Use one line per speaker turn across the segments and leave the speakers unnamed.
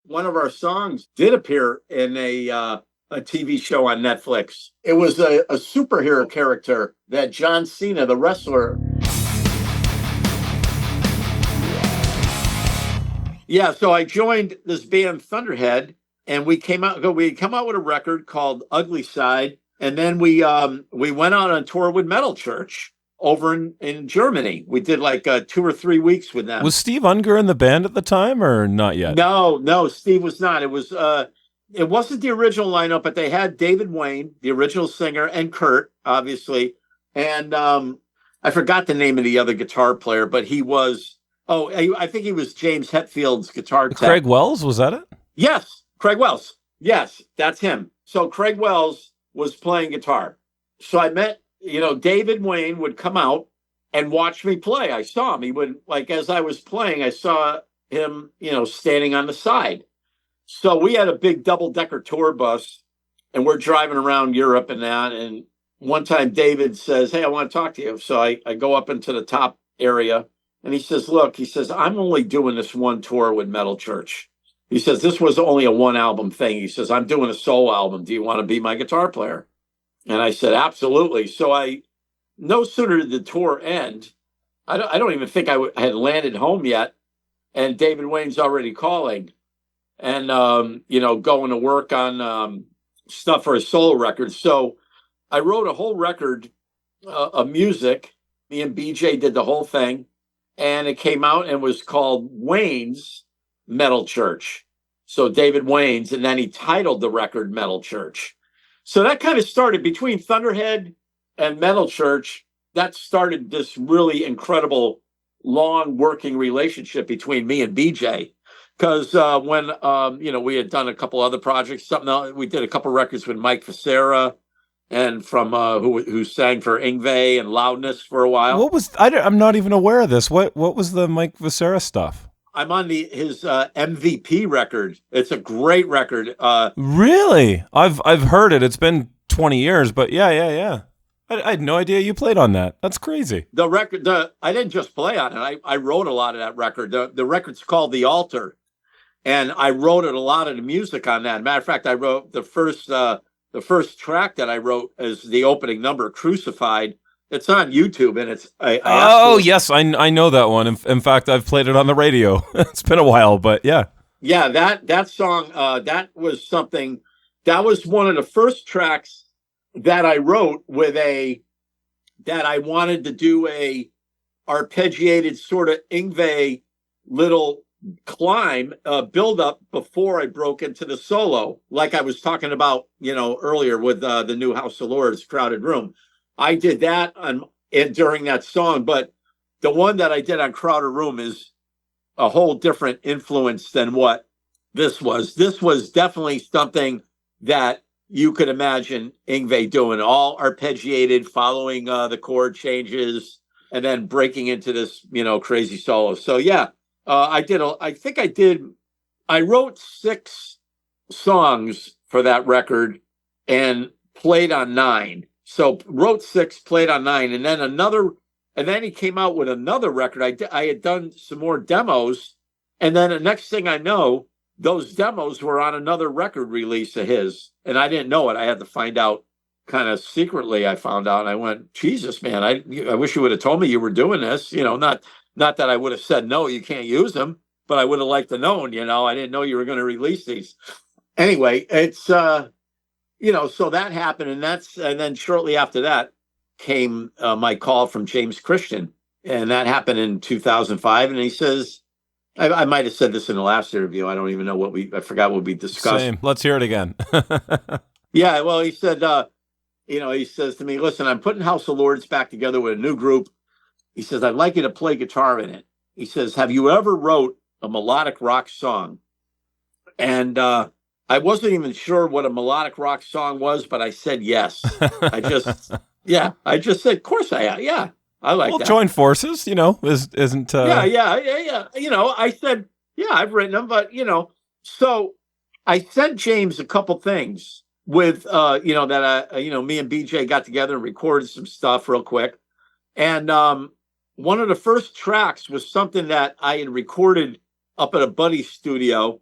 one of our songs did appear in a TV show on Netflix. It was a superhero character that John Cena, the wrestler. Yeah, so I joined this band Thunderhead, and we come out with a record called Ugly Side, and then we went out on tour with Metal Church over in Germany. We did like 2 or 3 weeks with them.
Was Steve Unger in the band at the time or not yet?
No, Steve was not. It wasn't the original lineup, but they had David Wayne, the original singer, and Kurt, obviously. And I forgot the name of the other guitar player, but he was, I think he was James Hetfield's guitar tech.
Craig Wells, was that it?
Yes, Craig Wells. Yes, that's him. So Craig Wells was playing guitar. So I met, David Wayne would come out and watch me play. I saw him. He would, like, as I was playing, I saw him, standing on the side. So we had a big double-decker tour bus, and we're driving around Europe and that. And one time David says, "Hey, I want to talk to you." So I go up into the top area, and he says, "Look," he says, "I'm only doing this one tour with Metal Church." He says, "This was only a one-album thing." He says, "I'm doing a solo album. Do you want to be my guitar player?" And I said, "Absolutely." So no sooner did the tour end, I don't even think I had landed home yet, and David Wayne's already calling. And, going to work on stuff for a solo record. So I wrote a whole record of music. Me and BJ did the whole thing. And it came out and was called Wayne's Metal Church. So David Wayne's, and then he titled the record Metal Church. So that kind of started between Thunderhead and Metal Church. That started this really incredible, long working relationship between me and BJ. Because when we had done a couple other projects, we did a couple records with Mike Viscera, and from who sang for Yngwie and Loudness for a while.
I'm not even aware of this. What was the Mike Viscera stuff?
I'm on his MVP record. It's a great record.
Really? I've heard it. It's been 20 years, but yeah. I had no idea you played on that. That's crazy.
The record, I didn't just play on it. I wrote a lot of that record. The record's called The Altar. And I wrote a lot of the music on that. Matter of fact, I wrote the first track that I wrote as the opening number, "Crucified." It's on YouTube, and it's.
Yes, I know that one. In fact, I've played it on the radio. It's been a while, but yeah.
Yeah, that song, that was something. That was one of the first tracks that I wrote that I wanted to do a arpeggiated sort of Yngwie little climb build up before I broke into the solo, like I was talking about earlier with the new House of Lords, Crowded Room. I did that during that song, but the one that I did on Crowded Room is a whole different influence than what this was. This was definitely something that you could imagine Yngwie doing, all arpeggiated, following the chord changes, and then breaking into this crazy solo. So yeah. I wrote 6 songs for that record and played on 9. So wrote 6, played on 9, and then he came out with another record. I had done some more demos, and then the next thing I know, those demos were on another record release of his, and I didn't know it. I had to find out kind of secretly. I found out, and I went, "Jesus, man, I wish you would have told me you were doing this." Not that I would have said, "No, you can't use them," but I would have liked to know. I didn't know you were going to release these. Anyway, it's, so that happened. And then shortly after that came my call from James Christian. And that happened in 2005. And he says, I might have said this in the last interview. I don't even know I forgot what we discussed.
Same. Let's hear it again.
Yeah. Well, he said, he says to me, "Listen, I'm putting House of Lords back together with a new group." He says, "I'd like you to play guitar in it." He says, "Have you ever wrote a melodic rock song?" And I wasn't even sure what a melodic rock song was, but I said yes. I just said, "Of course I have. Yeah, I like that."
Join forces, isn't...
Yeah. I said, "Yeah, I've written them," but, so I sent James a couple things with, that, me and BJ got together and recorded some stuff real quick. And one of the first tracks was something that I had recorded up at a buddy's studio.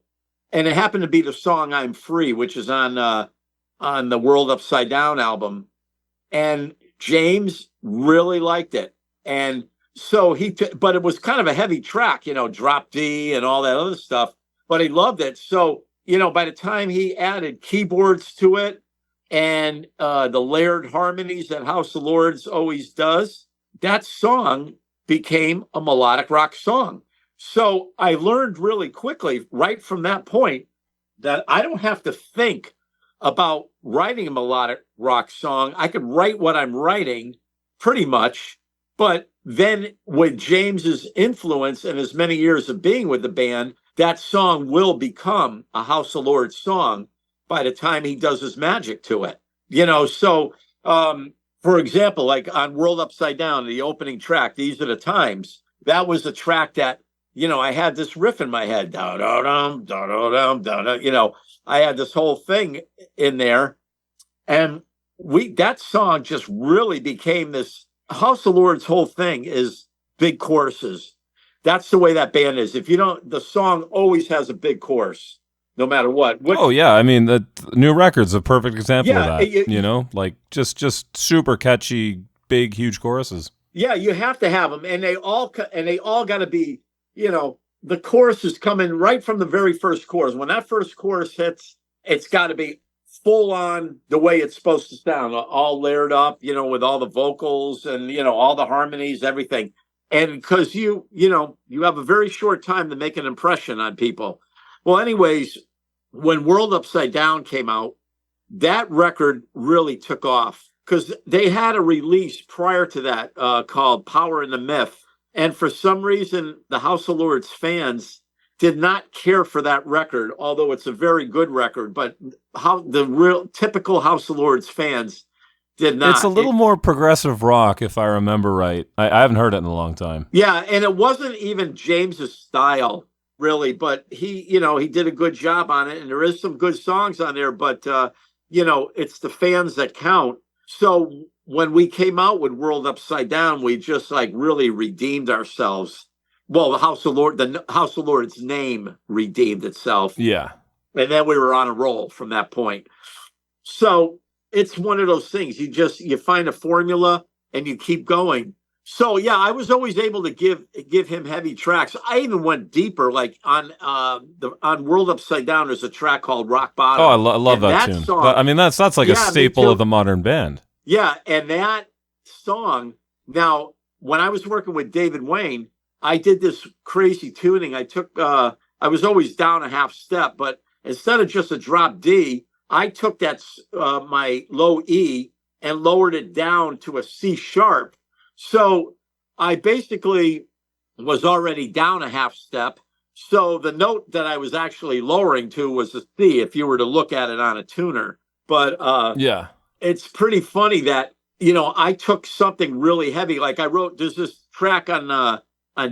and it happened to be the song "I'm Free," which is on the World Upside Down album, and James really liked it, and so but it was kind of a heavy track, drop D and all that other stuff, but he loved it. So by the time he added keyboards to it and the layered harmonies that House of Lords always does, that song became a melodic rock song. So I learned really quickly right from that point that I don't have to think about writing a melodic rock song. I could write what I'm writing pretty much, but then with James's influence and as many years of being with the band, that song will become a House of Lords song by the time he does his magic to it. So for example, like on World Upside Down, the opening track, These Are the Times, that was a track that, I had this riff in my head. Da, da, dum, da, da, dum, da, da, I had this whole thing in there. And that song just really became this. House of Lords' whole thing is big choruses. That's the way that band is. If you don't, the song always has a big chorus, no matter what.
Oh yeah, I mean the new record's a perfect example of that.
It,
just super catchy, big, huge choruses.
Yeah, you have to have them, and they all got to be. The chorus is coming right from the very first chorus. When that first chorus hits, it's got to be full on the way it's supposed to sound, all layered up, with all the vocals and, all the harmonies, everything. And because you have a very short time to make an impression on people. Well, anyways, when World Upside Down came out, that record really took off because they had a release prior to that called Power in the Myth. And for some reason, the House of Lords fans did not care for that record, although it's a very good record. But how the real typical House of Lords fans did not.
It's a little more progressive rock, if I remember right. I haven't heard it in a long time.
Yeah, and it wasn't even James's style, really. But he did a good job on it, and there is some good songs on there. But it's the fans that count. So when we came out with World Upside Down, we just really redeemed ourselves. Well, the House of Lords name redeemed itself.
Yeah.
And then we were on a roll from that point. So it's one of those things. You find a formula and you keep going. So yeah, I was always able to give him heavy tracks. I even went deeper, like on World Upside Down. There's a track called Rock Bottom.
Oh, I love that tune.
Song,
that's like a staple of the modern band.
Yeah, and that song. Now, when I was working with David Wayne, I did this crazy tuning. I was always down a half step, but instead of just a drop D, I took that my low E and lowered it down to a C sharp. So I basically was already down a half step. So the note that I was actually lowering to was a C if you were to look at it on a tuner. But
yeah,
it's pretty funny that, I took something really heavy. Like there's this track on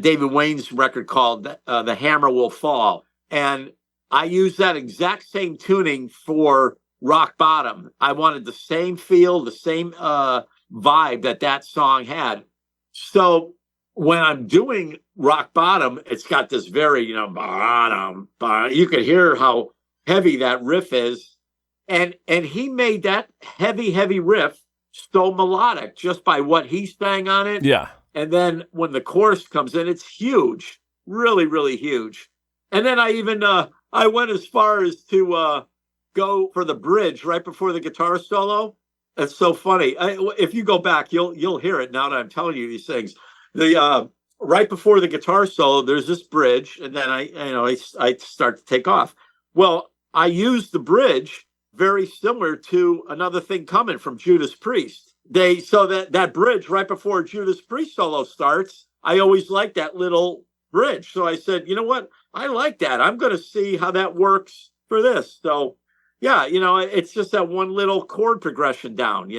David Wayne's record called The Hammer Will Fall. And I used that exact same tuning for Rock Bottom. I wanted the same feel, the same vibe that song had. So when I'm doing Rock Bottom, it's got this very, bottom. You could hear how heavy that riff is. And he made that heavy riff so melodic just by what he sang on it.
Yeah.
And then when the chorus comes in, it's huge, really, really huge. And then I even I went as far as to go for the bridge right before the guitar solo. It's so funny. If you go back, you'll hear it now that I'm telling you these things. The right before the guitar solo, there's this bridge, and then I start to take off. Well, I used the bridge very similar to Another Thing Coming from Judas Priest. That bridge right before Judas Priest solo starts, I always like that little bridge. So I said, you know what? I like that. I'm going to see how that works for this. So yeah, it's just that one little chord progression down,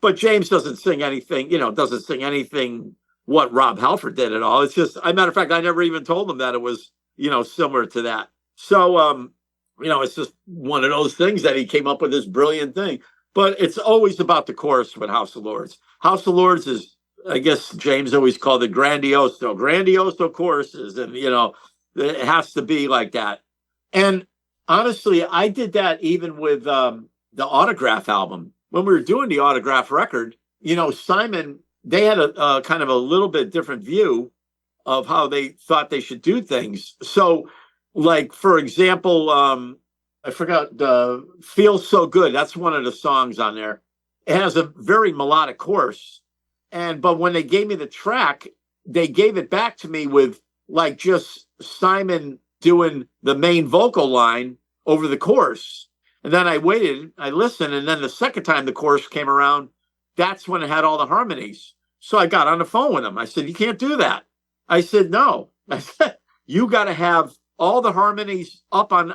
but James doesn't sing anything, what Rob Halford did at all. It's just, as a matter of fact, I never even told him that it was, similar to that. So, it's just one of those things that he came up with this brilliant thing. But it's always about the chorus with House of Lords. House of Lords is, I guess James always called it grandioso choruses. And, it has to be like that. And honestly, I did that even with the Autograph album. When we were doing the Autograph record, Simon, they had a kind of a little bit different view of how they thought they should do things. So, like, for example, I forgot Feels So Good. That's one of the songs on there. It has a very melodic chorus. But when they gave me the track, they gave it back to me with like just Simon doing the main vocal line over the chorus. And then I waited, I listened, and then the second time the chorus came around, that's when it had all the harmonies. So I got on the phone with him. I said, "You can't do that." I said, "No." I said, "You got to have all the harmonies up on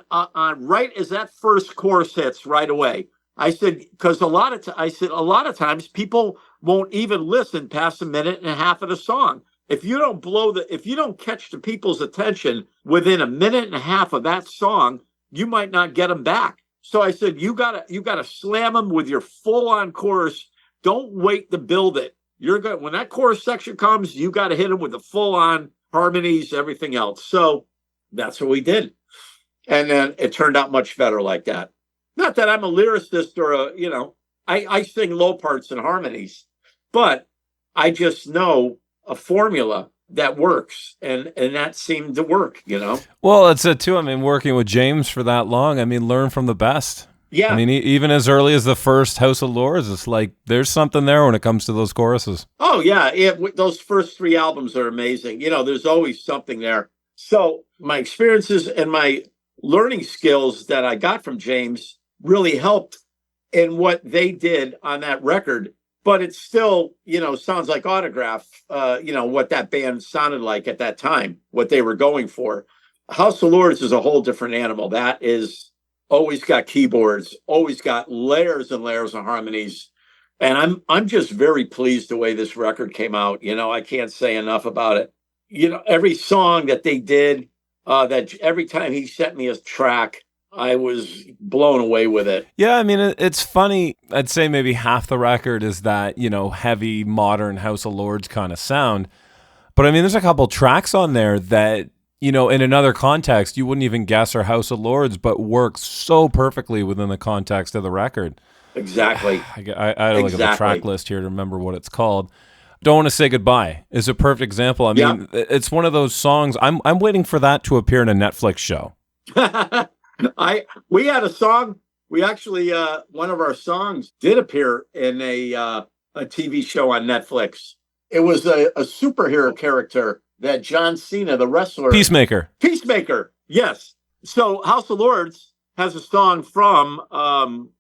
right as that first chorus hits right away." I said, because a lot of times people won't even listen past a minute and a half of the song. If you don't catch the people's attention within a minute and a half of that song, you might not get them back. So I said, you gotta slam them with your full on chorus. Don't wait to build it. When that chorus section comes, you got to hit them with the full on harmonies, everything else. So that's what we did. And then it turned out much better like that. Not that I'm a lyricist or I sing low parts and harmonies, but I just know a formula that works, and that seemed to work.
Well, that's it too. I mean, working with James for that long, I mean, learn from the best.
Yeah.
I mean, even as early as the first House of Lords, it's like there's something there when it comes to those choruses.
Oh yeah, those first 3 albums are amazing. There's always something there. So my experiences and my learning skills that I got from James really helped in what they did on that record. But it still, sounds like Autograph, what that band sounded like at that time, what they were going for. House of Lords is a whole different animal. That is always got keyboards, always got layers and layers of harmonies. And I'm just very pleased the way this record came out. I can't say enough about it. Every song that they did, that every time he sent me a track, I was blown away with it.
Yeah, I mean, it's funny. I'd say maybe half the record is that, heavy, modern House of Lords kind of sound. But I mean, there's a couple tracks on there that, in another context, you wouldn't even guess are House of Lords, but work so perfectly within the context of the record.
Exactly.
I had to look at the track list here to remember what it's called. Don't Want to Say Goodbye is a perfect example. I mean, It's one of those songs. I'm waiting for that to appear in a Netflix show.
We had a song. We actually one of our songs did appear in a TV show on Netflix. It was a superhero character that John Cena, the wrestler,
Peacemaker.
Yes. So House of Lords has a song from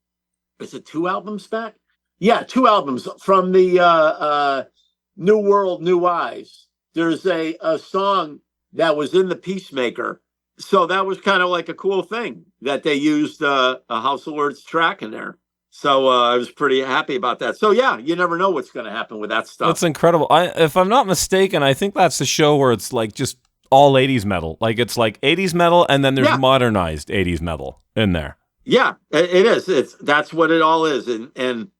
is it 2 albums back? Yeah, 2 albums from the New World, New Eyes. There's a song that was in the Peacemaker. So that was kind of like a cool thing that they used a House of Lords track in there. So I was pretty happy about that. So yeah, you never know what's going to happen with that stuff.
That's incredible. If I'm not mistaken, I think that's the show where it's like just all 80s metal. Like it's like 80s metal and then there's modernized 80s metal in there.
Yeah, it is. That's what it all is. And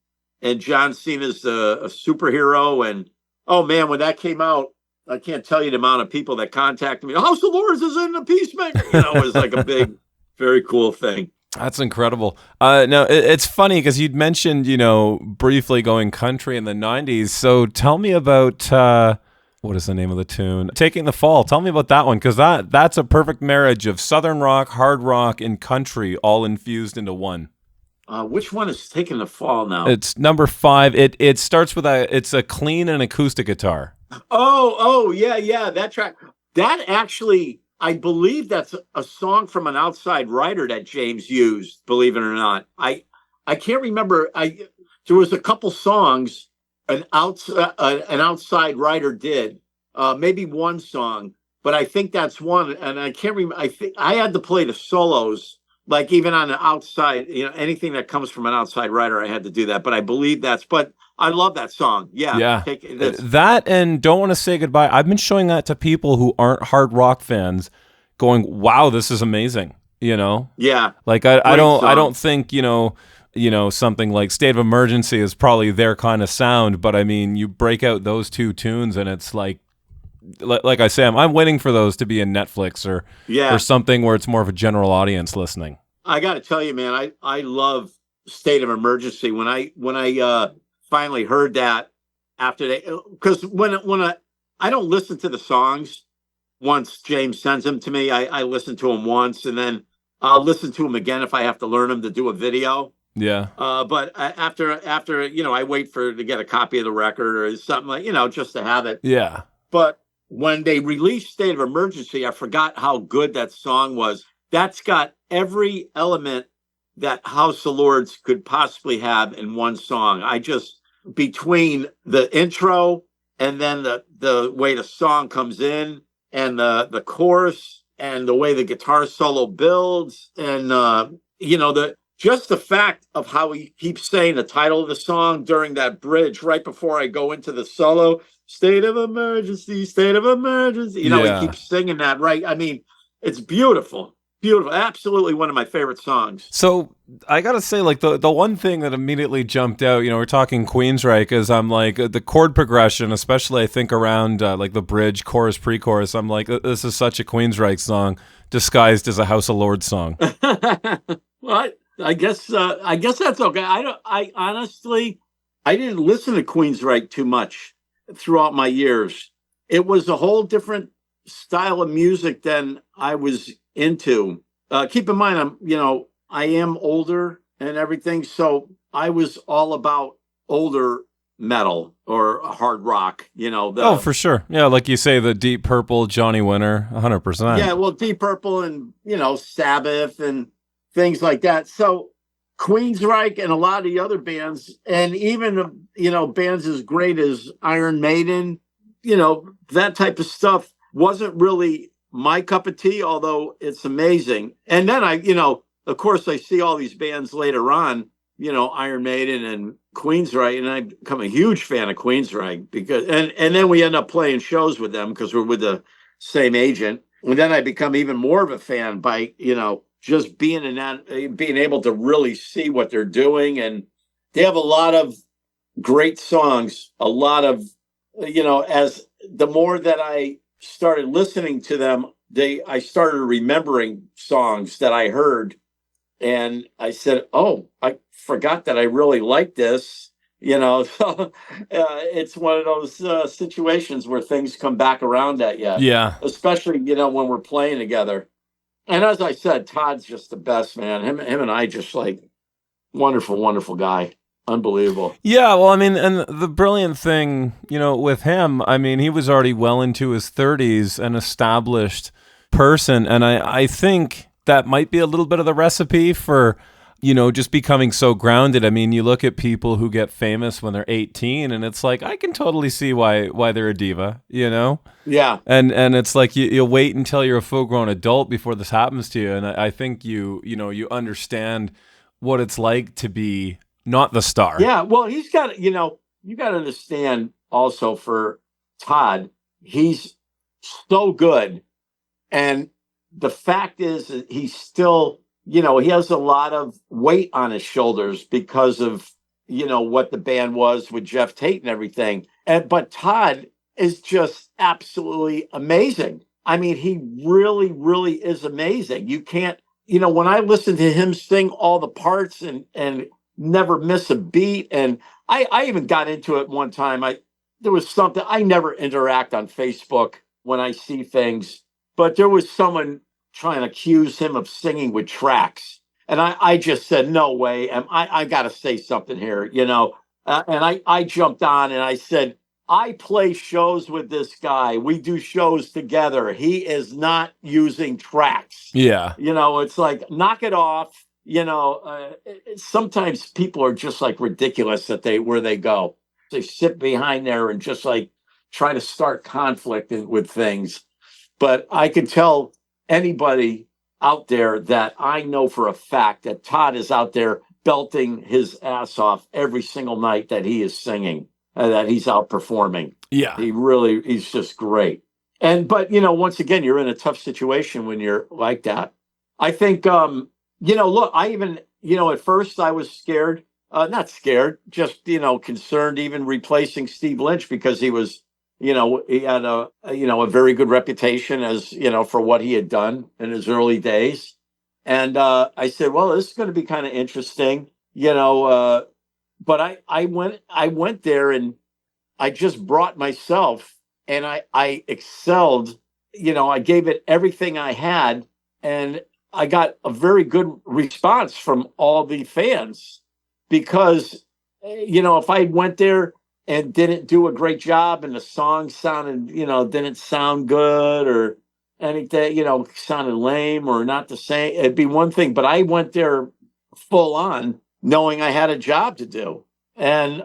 John Cena's a superhero. And oh man, when that came out, I can't tell you the amount of people that contacted me. House of Lords is in the Peacemaker. It was like a big, very cool thing.
That's incredible. Now, it's funny because you'd mentioned, briefly going country in the 90s. So tell me about, what is the name of the tune? Taking the Fall. Tell me about that one, because that's a perfect marriage of Southern rock, hard rock, and country all infused into one.
Which one is Taking the Fall now?
It's number 5. It starts with it's a clean and acoustic guitar.
Oh, yeah. That track. That actually, I believe that's a song from an outside writer that James used, believe it or not. I can't remember. There was a couple songs an outside writer did, maybe one song, but I think that's one. And I can't remember. I think I had to play the solos, like even on the outside, anything that comes from an outside writer, I had to do that. But I believe but I love that song. Yeah.
That and Don't Want to Say Goodbye. I've been showing that to people who aren't hard rock fans going, wow, this is amazing.
Yeah.
Like I don't think, something like State of Emergency is probably their kind of sound, but I mean, you break out those 2 tunes and it's like I say, I'm waiting for those to be in Netflix or something where it's more of a general audience listening.
I got to tell you, man, I love State of Emergency. When I finally heard that after they, because I don't listen to the songs once James sends them to me. I listen to them once, and then I'll listen to them again if I have to learn them to do a video.
Yeah.
But after I wait to get a copy of the record or something like just to have it.
Yeah.
But when they released State of Emergency, I forgot how good that song was. That's got every element that House of Lords could possibly have in one song. Between the intro and then the way the song comes in and the chorus and the way the guitar solo builds and just the fact of how he keeps saying the title of the song during that bridge right before I go into the solo, State of Emergency, State of Emergency.
Yeah.
He keeps singing that, right? I mean, it's beautiful. Beautiful. Absolutely one of my favorite songs.
So I gotta say, like the one thing that immediately jumped out, we're talking Queensryche, is I'm like the chord progression, especially I think around like the bridge, chorus, pre-chorus. I'm like, this is such a Queensryche song disguised as a House of Lords song.
Well, I guess that's okay. I honestly, I didn't listen to Queensryche too much throughout my years. It was a whole different style of music than I was into. Keep in mind, I am older and everything, so I was all about older metal or hard rock.
Oh, for sure. Yeah, like you say, the Deep Purple, Johnny Winter, 100%.
Yeah, well, Deep Purple and Sabbath and things like that. So Queensryche and a lot of the other bands, and even bands as great as Iron Maiden, that type of stuff wasn't really my cup of tea, although it's amazing. And then of course I see all these bands later on, Iron Maiden and Queensryche, and I become a huge fan of Queensryche because and then we end up playing shows with them because we're with the same agent. And then I become even more of a fan by, just being able to really see what they're doing. And they have a lot of great songs, a lot of, as the more that I started listening to them, I started remembering songs that I heard. And I said, oh, I forgot that I really like this. So it's one of those situations where things come back around at you.
Yeah.
Especially, when we're playing together. And as I said, Todd's just the best, man. Him and I just like wonderful, wonderful guy. Unbelievable.
Yeah, well, I mean, and the brilliant thing, with him, I mean, he was already well into his 30s, an established person. And I think that might be a little bit of the recipe for, just becoming so grounded. I mean, you look at people who get famous when they're 18, and it's like, I can totally see why they're a diva,
Yeah.
And it's like you wait until you're a full-grown adult before this happens to you. And I think you understand what it's like to be not the star.
Yeah, well, he's got, you got to understand also for Todd, he's so good. And the fact is that he's still, he has a lot of weight on his shoulders because of, what the band was with Jeff Tate and everything. But Todd is just absolutely amazing. I mean, he really, really is amazing. You can't, when I listen to him sing all the parts and never miss a beat. And I even got into it one time. There was something, I never interact on Facebook when I see things, but there was someone trying to accuse him of singing with tracks. And I just said, no way. And I got to say something here, and I jumped on and I said, I play shows with this guy. We do shows together. He is not using tracks.
Yeah.
It's like, knock it off. Sometimes people are just like ridiculous where they go. They sit behind there and just like try to start conflict with things. But I can tell anybody out there that I know for a fact that Todd is out there belting his ass off every single night that he is singing, that he's out performing.
Yeah.
He's just great. But once again, you're in a tough situation when you're like that. I think, look, I even, at first I was scared, not scared, just, concerned even replacing Steve Lynch because he was, he had a very good reputation as, for what he had done in his early days. And I said, well, this is going to be kind of interesting, but I went there and I just brought myself and I excelled. I gave it everything I had, and I got a very good response from all the fans because, if I went there and didn't do a great job and the song sounded, didn't sound good or anything, sounded lame or not the same, it'd be one thing. But I went there full on knowing I had a job to do. And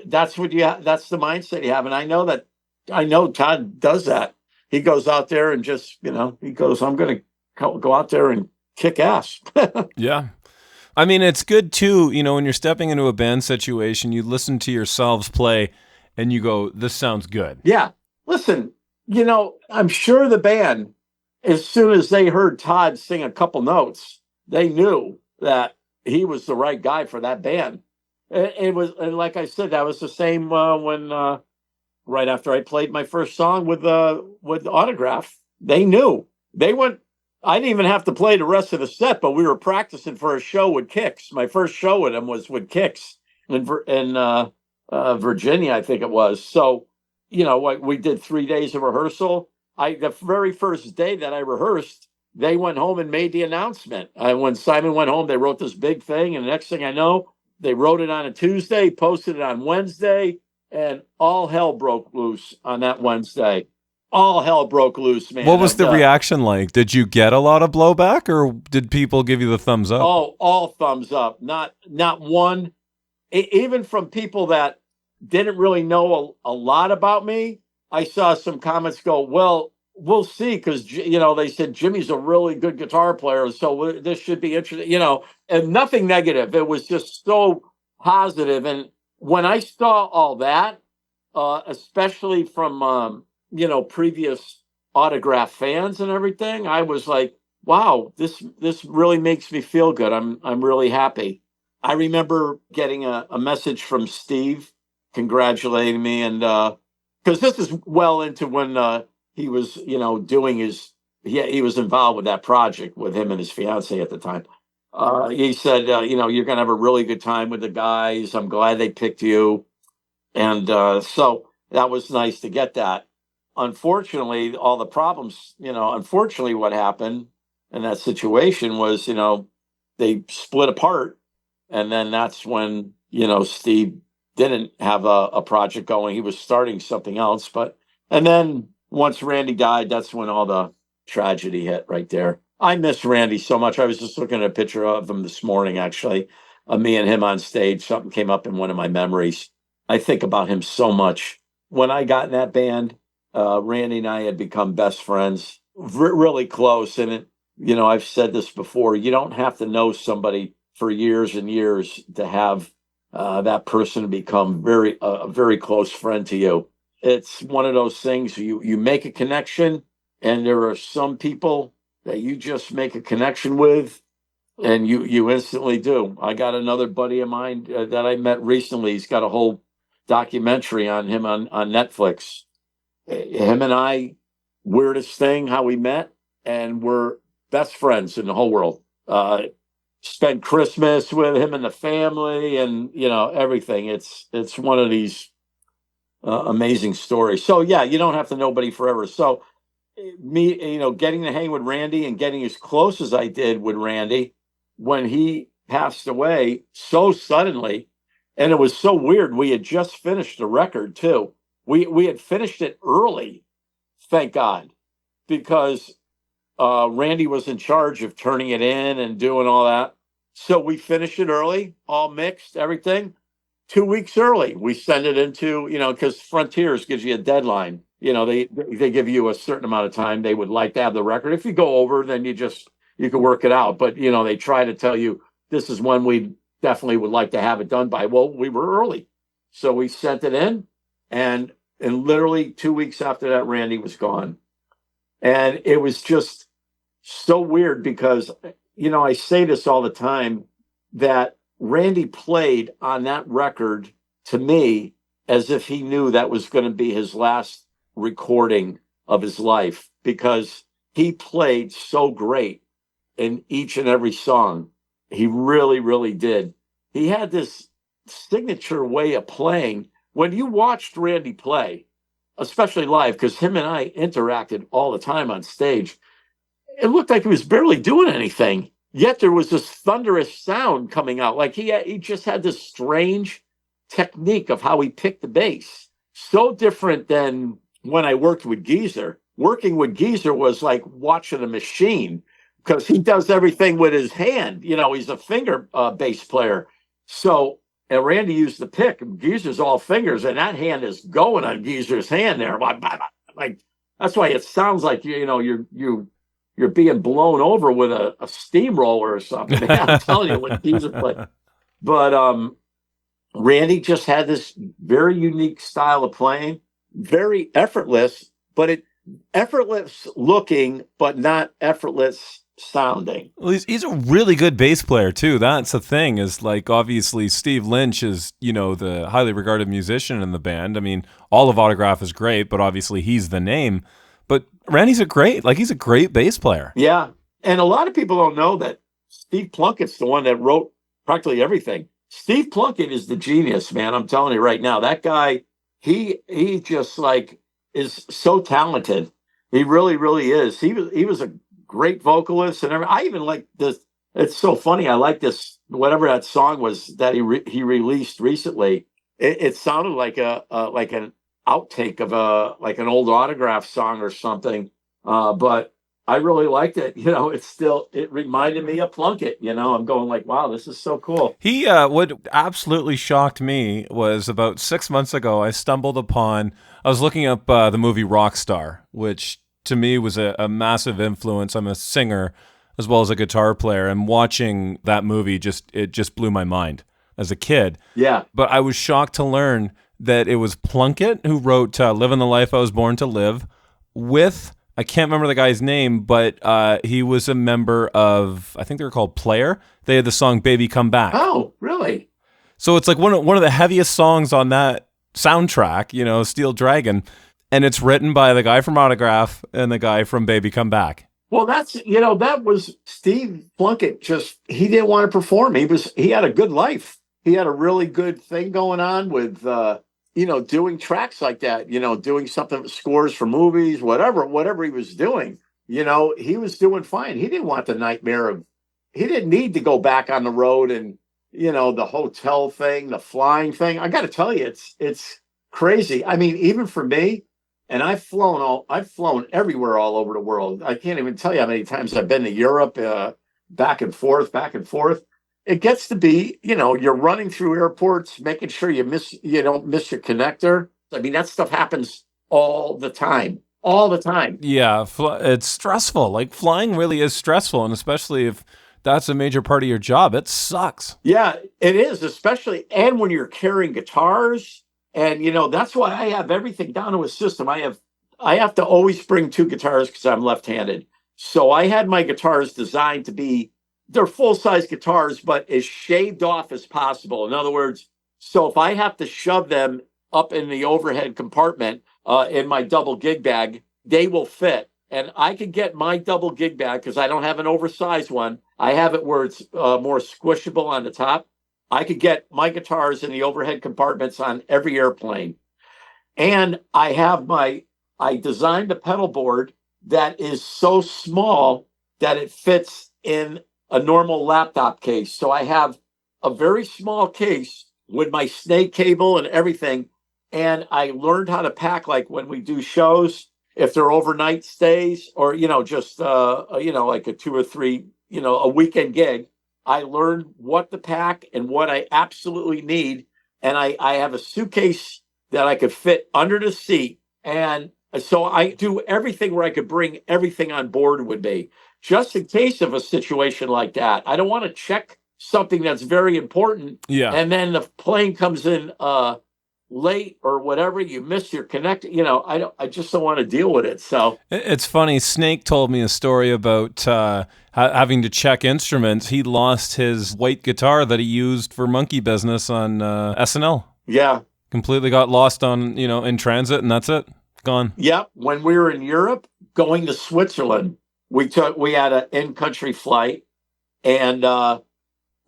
that's what that's the mindset you have. And I know Todd does that. He goes out there and just, he goes, I'm going to go out there and kick ass.
Yeah. I mean, it's good too, when you're stepping into a band situation, you listen to yourselves play and you go, this sounds good.
Yeah. Listen, I'm sure the band, as soon as they heard Todd sing a couple notes, they knew that he was the right guy for that band. It was, and like I said, that was the same when right after I played my first song with Autograph. They knew. They went. I didn't even have to play the rest of the set, but we were practicing for a show with Kix. My first show with him was with Kix in Virginia, I think it was. So, we did 3 days of rehearsal. The very first day that I rehearsed, they went home and made the announcement. When Simon went home, they wrote this big thing, and the next thing I know, they wrote it on a Tuesday, posted it on Wednesday, and all hell broke loose on that Wednesday. All hell broke loose, man.
What was the reaction like? Did you get a lot of blowback, or did people give you the thumbs up?
Oh, all thumbs up. Not one. Even from people that didn't really know a lot about me, I saw some comments go, well, we'll see, because, they said Jimmy's a really good guitar player, so this should be interesting, and nothing negative. It was just so positive. And when I saw all that, especially from, previous Autograph fans and everything, I was like, wow, this really makes me feel good. I'm really happy. I remember getting a message from Steve congratulating me, and because this is well into when he was, doing he was involved with that project with him and his fiance at the time. He said, you're going to have a really good time with the guys. I'm glad they picked you. And so that was nice to get that. Unfortunately, all the problems, unfortunately, what happened in that situation was, they split apart. And then that's when, Steve didn't have a project going. He was starting something else. And then once Randy died, that's when all the tragedy hit right there. I miss Randy so much. I was just looking at a picture of him this morning, actually, of me and him on stage. Something came up in one of my memories. I think about him so much. When I got in that band, Randy and I had become best friends, really close. And, I've said this before, you don't have to know somebody for years and years to have that person become a very close friend to you. It's one of those things you make a connection, and there are some people that you just make a connection with, and you instantly do. I got another buddy of mine that I met recently. He's got a whole documentary on him on Netflix. Him and I, weirdest thing, how we met, and we're best friends in the whole world. Spent Christmas with him and the family, and everything. It's one of these amazing stories. So yeah, you don't have to know anybody forever. So me, getting to hang with Randy and getting as close as I did with Randy when he passed away so suddenly, and it was so weird. We had just finished the record too. We had finished it early, thank God, because Randy was in charge of turning it in and doing all that. So we finished it early, all mixed, everything. 2 weeks early, we send it into, because Frontiers gives you a deadline. They give you a certain amount of time they would like to have the record. If you go over, then you can work it out. But, they try to tell you this is when we definitely would like to have it done by. Well, we were early. So we sent it in, and literally 2 weeks after that, Randy was gone. And it was just so weird because, I say this all the time, that Randy played on that record to me as if he knew that was going to be his last recording of his life, because he played so great. in each and every song. He really, really did. He had this signature way of playing. When you watched Randy play, especially live, because him and I interacted all the time on stage, it looked like he was barely doing anything. Yet there was this thunderous sound coming out. Like he just had this strange technique of how he picked the bass. So different than when I worked with Geezer. Working with Geezer was like watching a machine because he does everything with his hand. He's a finger bass player. So and Randy used the pick. Geezer's all fingers, and that hand is going on Geezer's hand there. Like that's why it sounds like you're being blown over with a steamroller or something. Man, I'm telling you what Geezer played. But Randy just had this very unique style of playing, very effortless, but effortless looking, but not effortless sounding.
Well, he's a really good bass player too. That's the thing, is like, obviously Steve Lynch is, the highly regarded musician in the band. I mean, all of Autograph is great, but obviously he's the name. But Randy's he's a great bass player.
Yeah. And a lot of people don't know that Steve Plunkett's the one that wrote practically everything. Steve Plunkett is the genius, man. I'm telling you right now, that guy, he just like is so talented. He really, really is. He was a great vocalist and everything. I even like this. It's so funny. I like this, whatever that song was that he released recently. It sounded like like an outtake of like an old Autograph song or something. But I really liked it. It reminded me of Plunkett. I'm going like, wow, this is so cool.
He, what absolutely shocked me was about 6 months ago, I was looking up the movie Rockstar, which to me was a massive influence. I'm a singer as well as a guitar player, and watching that movie it just blew my mind as a kid.
Yeah.
But I was shocked to learn that it was Plunkett who wrote Living the Life I Was Born to Live with, I can't remember the guy's name, but he was a member of, I think they were called Player. They had the song Baby Come Back.
Oh, really?
So it's like one of the heaviest songs on that soundtrack, Steel Dragon. And it's written by the guy from Autograph and the guy from Baby Come Back.
Well, that was Steve Plunkett. He didn't want to perform. He had a good life. He had a really good thing going on with, doing tracks like that, doing something, scores for movies, whatever he was doing, he was doing fine. He didn't want the nightmare he didn't need to go back on the road and, the hotel thing, the flying thing. I got to tell you, it's crazy. I mean, even for me, and I've flown everywhere all over the world. I can't even tell you how many times I've been to Europe, back and forth. It gets to be, you're running through airports, making sure you don't miss your connector. I mean, that stuff happens all the time.
Yeah, it's stressful. Like, flying really is stressful, and especially if that's a major part of your job, it sucks.
Yeah, it is, especially, and when you're carrying guitars. And, that's why I have everything down to a system. I have to always bring two guitars because I'm left-handed. So I had my guitars designed to be, they're full-size guitars, but as shaved off as possible. In other words, so if I have to shove them up in the overhead compartment in my double gig bag, they will fit. And I could get my double gig bag, because I don't have an oversized one. I have it where it's more squishable on the top. I could get my guitars in the overhead compartments on every airplane. And I designed a pedal board that is so small that it fits in a normal laptop case. So I have a very small case with my snake cable and everything. And I learned how to pack, like when we do shows, if they're overnight stays or, just, like a 2 or 3, a weekend gig. I learned what to pack and what I absolutely need. And I have a suitcase that I could fit under the seat. And so I do everything where I could bring everything on board with me, just in case of a situation like that. I don't want to check something that's very important.
Yeah.
And then the plane comes in late or whatever, you miss your connect. I just don't want to deal with it. So
it's funny. Snake told me a story about having to check instruments. He lost his white guitar that he used for Monkey Business on SNL.
Yeah,
completely got lost on in transit, and that's it, gone.
Yeah, when we were in Europe, going to Switzerland, we had an in-country flight, and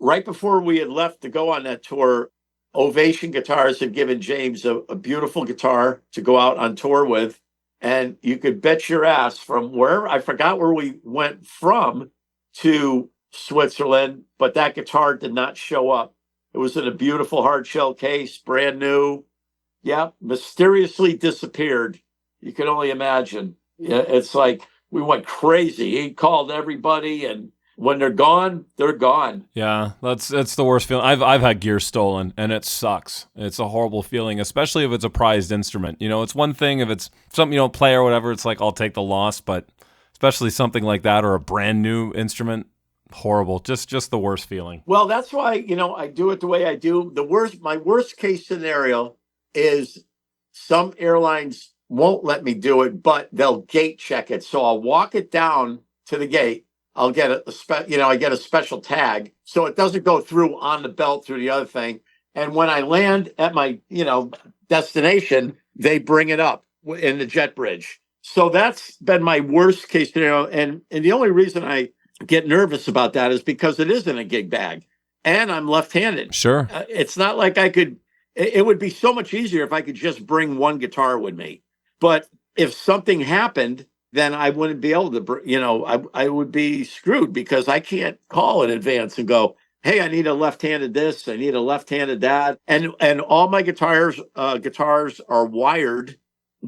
right before we had left to go on that tour, Ovation Guitars had given James a beautiful guitar to go out on tour with. And you could bet your ass from where, I forgot where we went from to Switzerland, but that guitar did not show up. It was in a beautiful hard shell case, brand new. Yeah, mysteriously disappeared. You can only imagine. Yeah, it's like we went crazy. He called everybody, and when they're gone, they're gone.
Yeah, that's the worst feeling. I've had gear stolen, and it sucks. It's a horrible feeling, especially if it's a prized instrument. You know, it's one thing if it's something you don't play or whatever. It's like I'll take the loss, but especially something like that or a brand new instrument, horrible. Just the worst feeling.
Well, that's why I do it the way I do. My worst case scenario is some airlines won't let me do it, but they'll gate check it. So I'll walk it down to the gate. I'll get I get a special tag so it doesn't go through on the belt through the other thing. And when I land at my, destination, they bring it up in the jet bridge. So that's been my worst case scenario. And the only reason I get nervous about that is because it isn't a gig bag and I'm left-handed.
Sure.
It's not like it would be so much easier if I could just bring one guitar with me. But if something happened, then I wouldn't be able to, I would be screwed because I can't call in advance and go, hey, I need a left-handed this, I need a left-handed that. And all my guitars are wired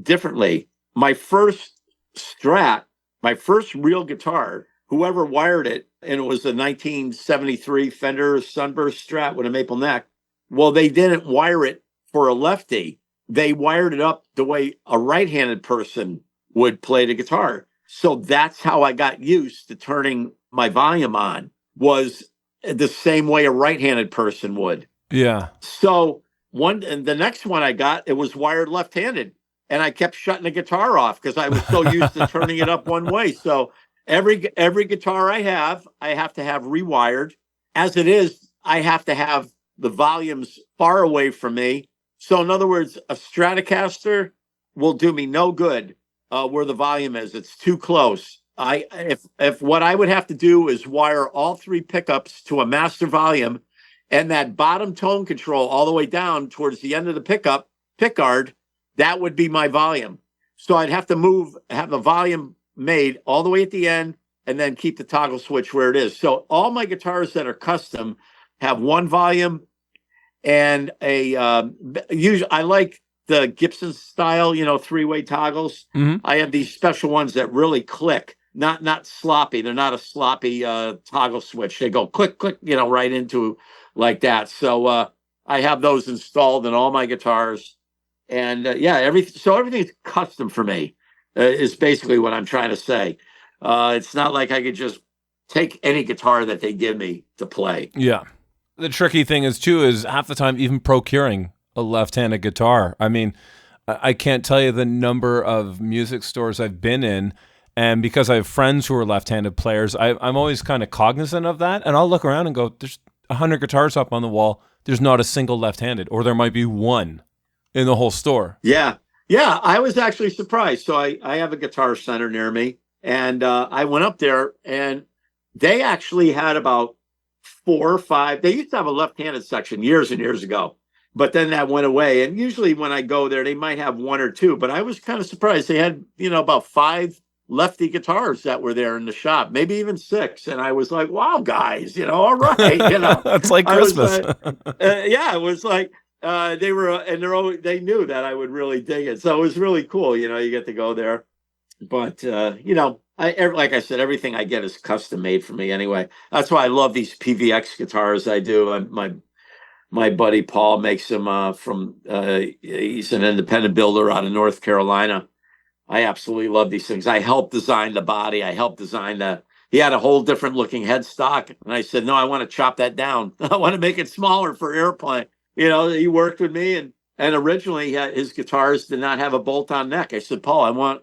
differently. My first Strat, my first real guitar, whoever wired it, and it was a 1973 Fender Sunburst Strat with a maple neck. Well, they didn't wire it for a lefty. They wired it up the way a right-handed person would play the guitar. So that's how I got used to turning my volume on, was the same way a right-handed person would.
Yeah.
So the next one I got, it was wired left-handed, and I kept shutting the guitar off because I was so used to turning it up one way. So every guitar I have to have rewired. As it is, I have to have the volumes far away from me. So in other words, a Stratocaster will do me no good where the volume is. It's too close. If what I would have to do is wire all three pickups to a master volume and that bottom tone control all the way down towards the end of the pickguard, that would be my volume. So I'd have to have the volume made all the way at the end and then keep the toggle switch where it is. So all my guitars that are custom have one volume and usually I like the Gibson style, three-way toggles.
Mm-hmm.
I have these special ones that really click, not sloppy. They're not a sloppy toggle switch. They go click, click, right into like that. So I have those installed in all my guitars. And everything's custom for me is basically what I'm trying to say. It's not like I could just take any guitar that they give me to play.
Yeah. The tricky thing is half the time even procuring a left-handed guitar. I mean, I can't tell you the number of music stores I've been in, and because I have friends who are left-handed players, I'm always kind of cognizant of that, and I'll look around and go, there's 100 guitars up on the wall, there's not a single left-handed, or there might be one in the whole store.
Yeah, I was actually surprised. So I have a Guitar Center near me, and I went up there, and they actually had about 4 or 5. They used to have a left-handed section years and years ago. But then that went away. And usually when I go there, they might have 1 or 2. But I was kind of surprised. They had, about 5 lefty guitars that were there in the shop, maybe even 6. And I was like, wow, guys, all right.
That's like Christmas.
It was like they were, and they knew that I would really dig it. So it was really cool. You get to go there. But, like I said, everything I get is custom made for me anyway. That's why I love these PVX guitars I do. My buddy Paul makes them he's an independent builder out of North Carolina. I absolutely love these things. I helped design the body. I helped design he had a whole different looking headstock. And I said, no, I want to chop that down. I want to make it smaller for airplane. He worked with me and originally his guitars did not have a bolt-on neck. I said, Paul, I want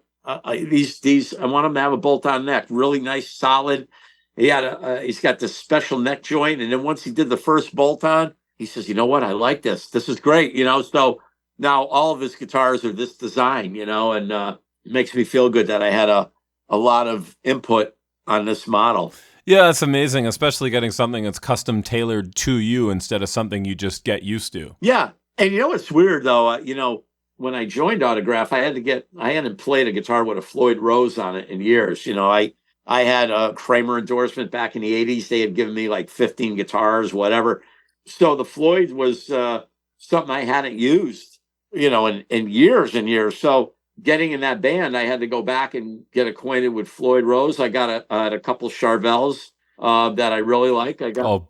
these, I want them to have a bolt-on neck, really nice, solid. He's got this special neck joint. And then once he did the first bolt-on, he says, you know what? I like this. This is great. So now all of his guitars are this design, and it makes me feel good that I had a lot of input on this model.
Yeah, it's amazing, especially getting something that's custom tailored to you instead of something you just get used to.
Yeah. And you know what's weird though? When I joined Autograph, I hadn't played a guitar with a Floyd Rose on it in years. I had a Kramer endorsement back in the 80s. They had given me like 15 guitars, whatever. So the Floyd was something I hadn't used, in years and years. So getting in that band, I had to go back and get acquainted with Floyd Rose. I got a couple Charvels that I really like.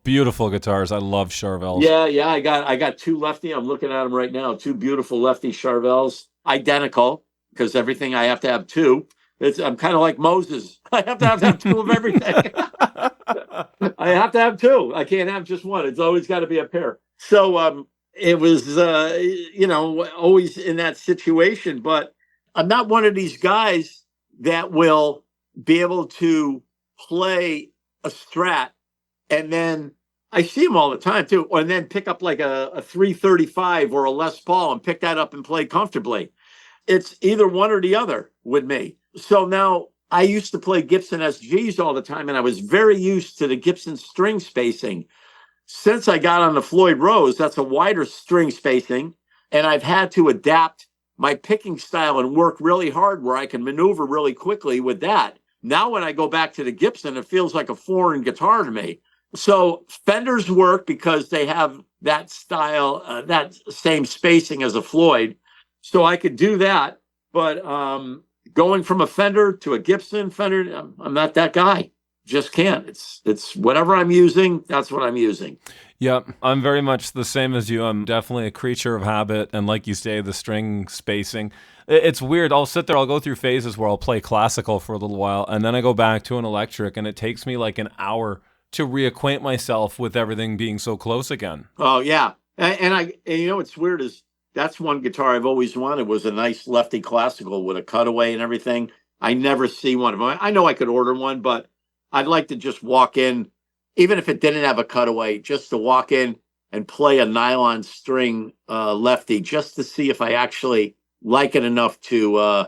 Beautiful guitars. I love Charvels.
Yeah. I got two lefty. I'm looking at them right now. Two beautiful lefty Charvels, identical, because everything I have to have two. I'm kind of like Moses. I have to have two of everything. I have to have two. I can't have just one. It's always got to be a pair. So it was always in that situation. But I'm not one of these guys that will be able to play a Strat, and then I see them all the time too, and then pick up like a 335 or a Les Paul and pick that up and play comfortably. It's either one or the other with me. So now I used to play Gibson SGs all the time, and I was very used to the Gibson string spacing. Since I got on the Floyd Rose, that's a wider string spacing, and I've had to adapt my picking style and work really hard where I can maneuver really quickly with that. Now, when I go back to the Gibson, it feels like a foreign guitar to me. So Fenders work because they have that style, that same spacing as a Floyd. So I could do that. But going from a Fender to a Gibson Fender, I'm not that guy. Just can't. It's whatever I'm using, that's what I'm using.
Yep, I'm very much the same as you. I'm definitely a creature of habit, and like you say, the string spacing. It's weird. I'll sit there, I'll go through phases where I'll play classical for a little while, and then I go back to an electric, and it takes me like an hour to reacquaint myself with everything being so close again.
Oh, yeah. And what's weird is that's one guitar I've always wanted, was a nice lefty classical with a cutaway and everything. I never see one of them. I know I could order one, but I'd like to just walk in, even if it didn't have a cutaway, just to walk in and play a nylon string lefty, just to see if I actually like it enough to,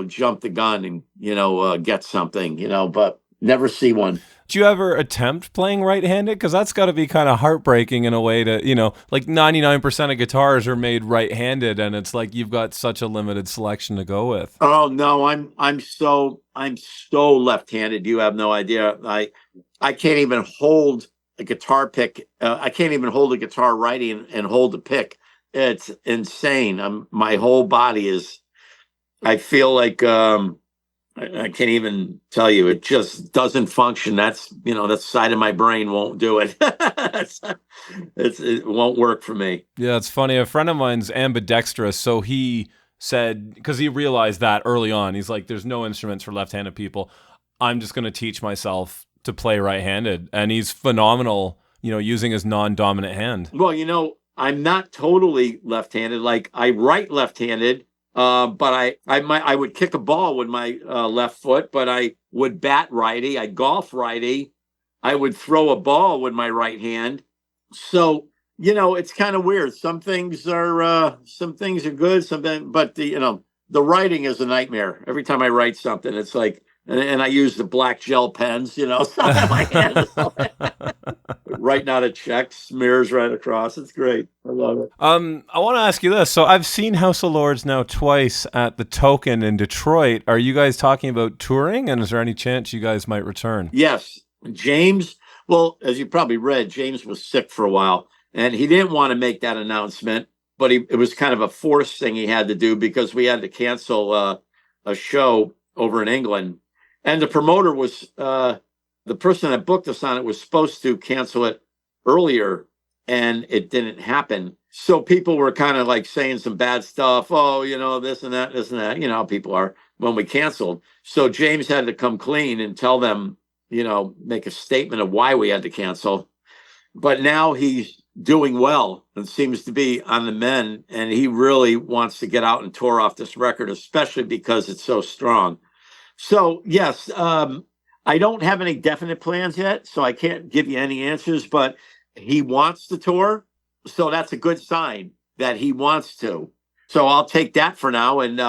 jump the gun and, get something, but never see one.
Do you ever attempt playing right-handed? Because that's got to be kind of heartbreaking in a way to, like 99% of guitars are made right-handed, and it's like you've got such a limited selection to go with.
Oh no, I'm so left-handed. You have no idea. I can't even hold a guitar pick. I can't even hold a guitar righty and hold a pick. It's insane. My whole body is. I feel like I can't even tell you. It just doesn't function. That's that side of my brain won't do it. It won't work for me.
Yeah, it's funny. A friend of mine's ambidextrous, so he said, because he realized that early on, he's like, "There's no instruments for left-handed people. I'm just going to teach myself to play right-handed," and he's phenomenal. Using his non-dominant hand.
Well, I'm not totally left-handed. Like I write left-handed. But I would kick a ball with my left foot, but I would bat righty. I golf righty. I would throw a ball with my right hand. So it's kind of weird. Some things are good. But the writing is a nightmare. Every time I write something, it's like, and I use the black gel pens. So my hand. Writing out a check, smears right across. It's great. I love it.
I want to ask you this. So I've seen House of Lords now twice at the Token in Detroit. Are you guys talking about touring? And is there any chance you guys might return?
Yes. James, well, as you probably read, James was sick for a while, and he didn't want to make that announcement, but it was kind of a forced thing he had to do because we had to cancel a show over in England. And the promoter was... the person that booked us on it was supposed to cancel it earlier, and it didn't happen. So people were kind of like saying some bad stuff. Oh, this and that, this and that. You know how people are when we canceled. So James had to come clean and tell them, make a statement of why we had to cancel. But now he's doing well and seems to be on the mend, and he really wants to get out and tour off this record, especially because it's so strong. So, yes, I don't have any definite plans yet, so I can't give you any answers, but he wants to tour. So that's a good sign that he wants to. So I'll take that for now. And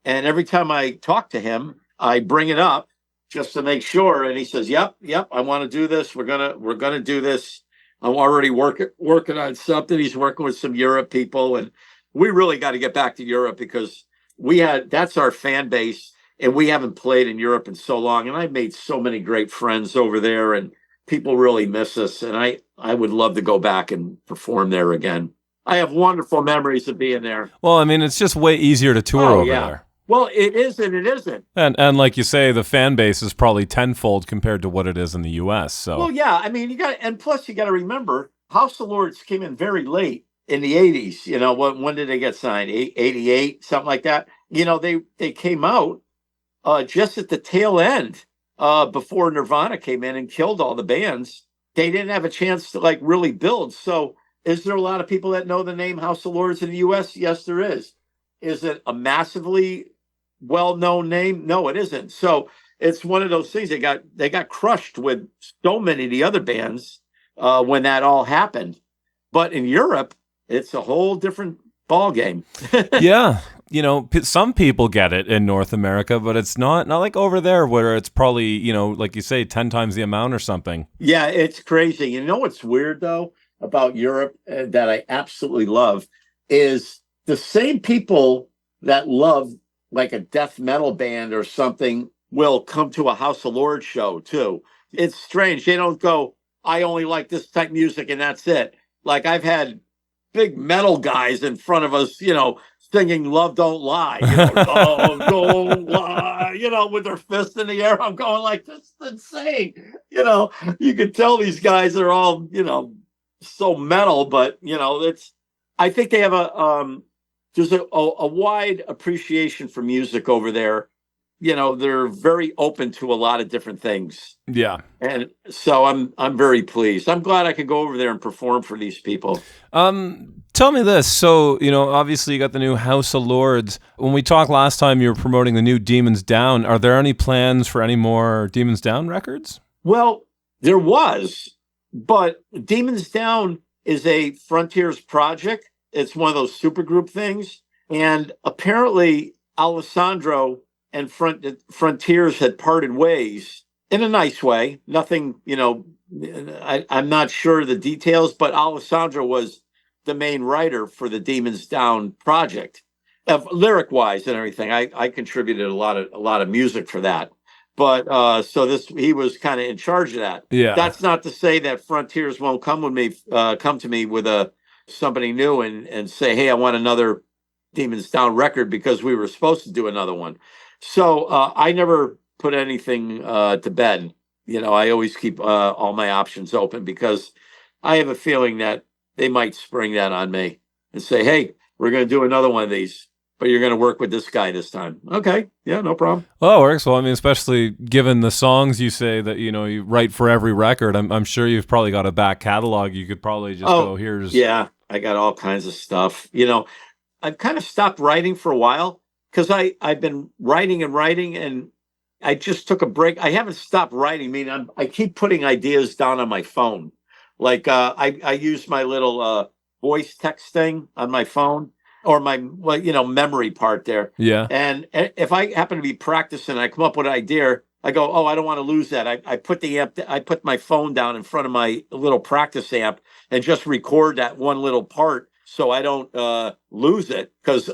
every time I talk to him, I bring it up. just to make sure. And he says, "Yep, I want to do this. We're gonna do this. I'm already working on something." He's working with some Europe people, and we really got to get back to Europe because that's our fan base, and we haven't played in Europe in so long. And I've made so many great friends over there, and people really miss us. And I would love to go back and perform there again. I have wonderful memories of being there.
Well, I mean, it's just way easier to tour over there.
Well, it is and it isn't.
And like you say, the fan base is probably tenfold compared to what it is in the U.S. So,
well, yeah, I mean, plus you got to remember, House of Lords came in very late in the '80s. You know, when did they get signed? 88, something like that. You know, they came out just at the tail end before Nirvana came in and killed all the bands. They didn't have a chance to like really build. So, is there a lot of people that know the name House of Lords in the U.S.? Yes, there is. Is it a massively well-known name? No, it isn't. So it's one of those things. They got crushed with so many of the other bands when that all happened. But in Europe, it's a whole different ball game.
Yeah, you know, some people get it in North America, but it's not like over there where it's probably, you know, like you say, 10 times the amount or something.
Yeah, it's crazy. You know what's weird though about Europe that I absolutely love is the same people that love like a death metal band or something will come to a House of Lords show too. It's strange. They don't go, I only like this type of music and that's it. Like I've had big metal guys in front of us, you know, singing Love Don't Lie, you know, Love Don't Lie, you know, with their fists in the air. I'm going like, this is insane. You know, you can tell these guys are all, you know, so metal, but you know, I think they have there's a wide appreciation for music over there. You know, they're very open to a lot of different things.
Yeah.
And so I'm very pleased. I'm glad I could go over there and perform for these people.
Tell me this. So, you know, obviously you got the new House of Lords. When we talked last time, you were promoting the new Demons Down. Are there any plans for any more Demons Down records?
Well, there was, but Demons Down is a Frontiers project. It's one of those supergroup things. And apparently Alessandro and Frontiers had parted ways in a nice way. Nothing, you know, I'm not sure the details, but Alessandro was the main writer for the Demons Down project, lyric wise and everything. I contributed a lot of music for that. But so he was kind of in charge of that.
Yeah.
That's not to say that Frontiers won't come to me with somebody new and say, hey, I want another Demons Down record because we were supposed to do another one. So I never put anything to bed. You know, I always keep all my options open because I have a feeling that they might spring that on me and say, hey, we're going to do another one of these, but you're going to work with this guy this time. Okay. Yeah, no problem.
Well, it works. Well, I mean, especially given the songs you say that, you know, you write for every record, I'm sure you've probably got a back catalog. You could probably just go, here's...
Yeah, I got all kinds of stuff. You know, I've kind of stopped writing for a while because I've been writing and I just took a break. I haven't stopped writing. I mean, I keep putting ideas down on my phone. Like I use my little voice text thing on my phone or my memory part there.
Yeah.
And if I happen to be practicing, I come up with an idea. I go, oh, I don't want to lose that. I put my phone down in front of my little practice amp and just record that one little part so I don't lose it. Because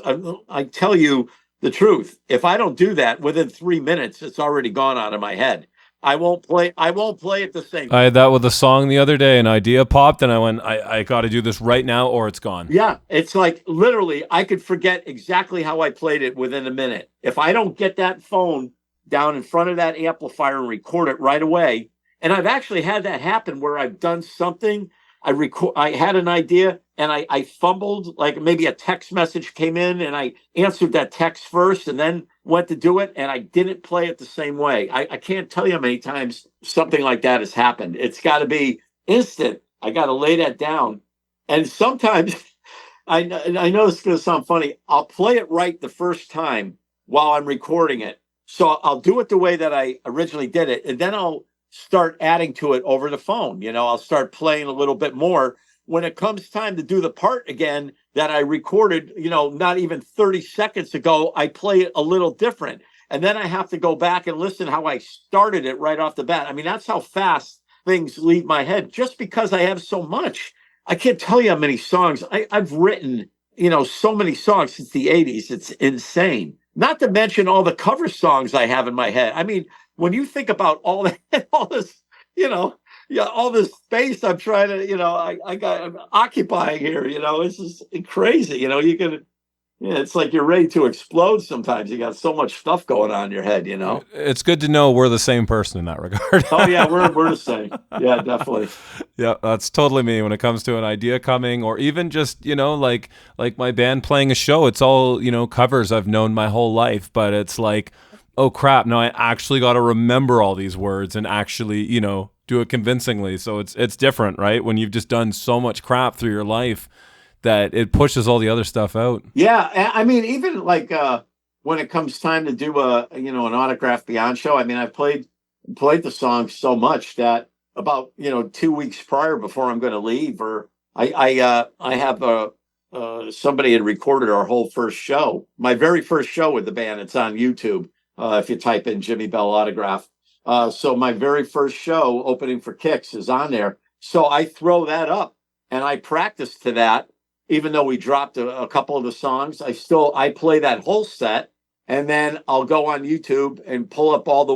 I tell you the truth, if I don't do that within 3 minutes, it's already gone out of my head. I won't play it the same.
I had that with a song the other day. An idea popped, and I went, I got to do this right now, or it's gone.
Yeah, it's like literally, I could forget exactly how I played it within a minute. If I don't get that phone down in front of that amplifier and record it right away, and I've actually had that happen where I've done something, I had an idea, and I fumbled, like maybe a text message came in, and I answered that text first, and then went to do it, and I didn't play it the same way. I can't tell you how many times something like that has happened. It's got to be instant. I got to lay that down. And sometimes, I know it's going to sound funny, I'll play it right the first time while I'm recording it. So I'll do it the way that I originally did it, and then I'll start adding to it over the phone. You know, I'll start playing a little bit more. When it comes time to do the part again that I recorded, you know, not even 30 seconds ago, I play it a little different. And then I have to go back and listen how I started it right off the bat. I mean, that's how fast things leave my head just because I have so much. I can't tell you how many songs I've written, so many songs since the 80s. It's insane. Not to mention all the cover songs I have in my head. I mean, when you think about all that, all this, all this space I'm trying to, I'm occupying here, it's just crazy. It's like you're ready to explode sometimes. You got so much stuff going on in your head,
It's good to know we're the same person in that regard.
Oh, yeah, we're the same. Yeah, definitely.
Yeah, that's totally me when it comes to an idea coming, or even just, like my band playing a show. It's all, covers I've known my whole life, but it's like, oh crap, no, I actually got to remember all these words and actually, do it convincingly. So it's different, right? When you've just done so much crap through your life that it pushes all the other stuff out.
Yeah, I mean, even like when it comes time to do an autograph Beyond show, I mean, I've played the song so much that about 2 weeks prior, before I'm going to leave, or I have somebody had recorded our whole first show, my very first show with the band. It's on YouTube if you type in Jimmy Bell autograph. So my very first show opening for Kicks is on there. So I throw that up and I practice to that. Even though we dropped a couple of the songs, I play that whole set, and then I'll go on YouTube and pull up all the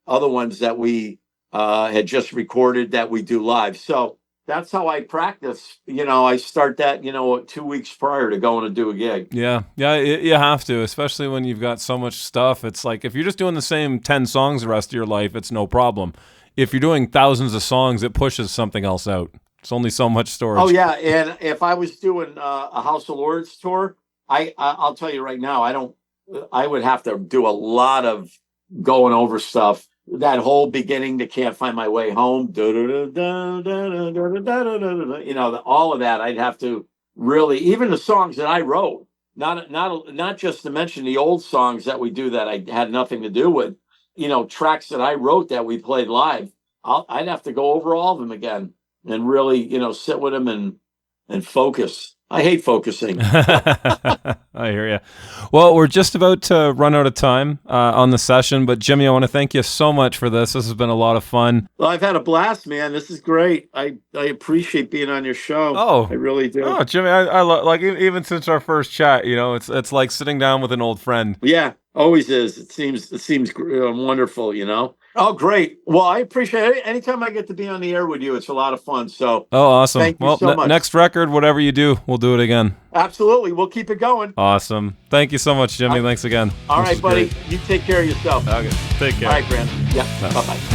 other ones that we had just recorded that we do live. So that's how I practice. I start that 2 weeks prior to going to do a gig.
Yeah, you have to, especially when you've got so much stuff. It's like if you're just doing the same 10 songs the rest of your life, it's no problem. If you're doing thousands of songs, it pushes something else out. It's only so much storage.
Oh, yeah. And if I was doing a House of Lords tour, I'll tell you right now, I would have to do a lot of going over stuff. That whole beginning to Can't Find My Way Home, all of that, I'd have to really, even the songs that I wrote, not just to mention the old songs that we do that I had nothing to do with, tracks that I wrote that we played live. I'd have to go over all of them again. And really, sit with them and focus. I hate focusing.
I hear you. Well, we're just about to run out of time on the session, but Jimmy, I want to thank you so much for this. This has been a lot of fun.
Well, I've had a blast, man. This is great. I appreciate being on your show.
Oh,
I really do.
Oh, Jimmy, I like even since our first chat. It's like sitting down with an old friend.
Yeah, always is. It seems wonderful. Oh, great. Well, I appreciate it. Anytime I get to be on the air with you, it's a lot of fun. So,
oh, awesome.
Thank you so much.
Next record, whatever you do, we'll do it again.
Absolutely. We'll keep it going.
Awesome. Thank you so much, Jimmy. Thanks again.
All right, buddy. Great. You take care of yourself.
Okay. Take care.
All right, Grant. Yeah. Bye-bye.